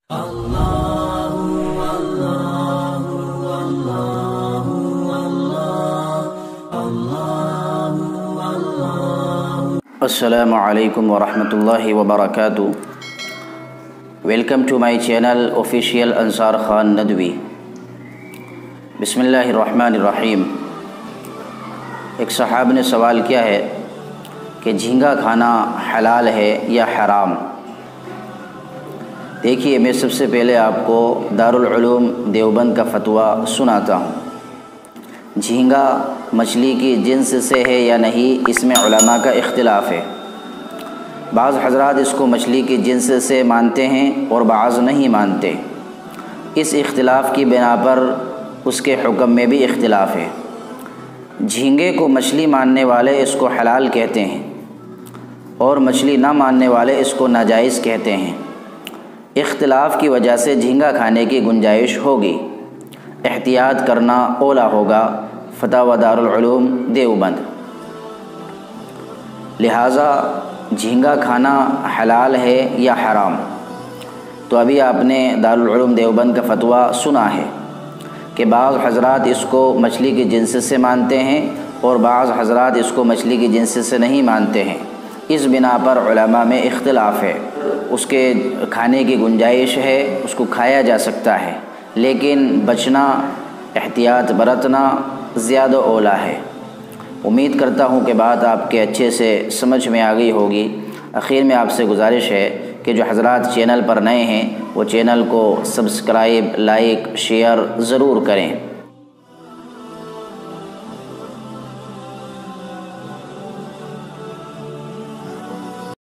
السلام علیکم ورحمۃ اللہ وبرکاتہ۔ Welcome to my channel official Ansar Khan Nadwi. بسم اللہ الرحمن الرحیم۔ ایک صاحب نے سوال کیا ہے کہ جھینگا کھانا حلال ہے یا حرام؟ دیکھیے، میں سب سے پہلے آپ کو دارالعلوم دیوبند کا فتویٰ سناتا ہوں۔ جھینگا مچھلی کی جنس سے ہے یا نہیں، اس میں علماء کا اختلاف ہے۔ بعض حضرات اس کو مچھلی کی جنس سے مانتے ہیں اور بعض نہیں مانتے۔ اس اختلاف کی بنا پر اس کے حکم میں بھی اختلاف ہے۔ جھینگے کو مچھلی ماننے والے اس کو حلال کہتے ہیں اور مچھلی نہ ماننے والے اس کو ناجائز کہتے ہیں۔ اختلاف کی وجہ سے جھینگا کھانے کی گنجائش ہوگی۔ احتیاط کرنا اولا ہوگا۔ فتاوی دارالعلوم دیوبند۔ لہٰذا جھینگا کھانا حلال ہے یا حرام؟ تو ابھی آپ نے دارالعلوم دیوبند کا فتویٰ سنا ہے کہ بعض حضرات اس کو مچھلی کی جنس سے مانتے ہیں اور بعض حضرات اس کو مچھلی کی جنس سے نہیں مانتے ہیں۔ اس بنا پر علماء میں اختلاف ہے۔ اس کے کھانے کی گنجائش ہے، اس کو کھایا جا سکتا ہے، لیکن بچنا، احتیاط برتنا زیادہ اولا ہے۔ امید کرتا ہوں کہ بات آپ کے اچھے سے سمجھ میں آ گئی ہوگی۔ اخیر میں آپ سے گزارش ہے کہ جو حضرات چینل پر نئے ہیں وہ چینل کو سبسکرائب، لائک، شیئر ضرور کریں۔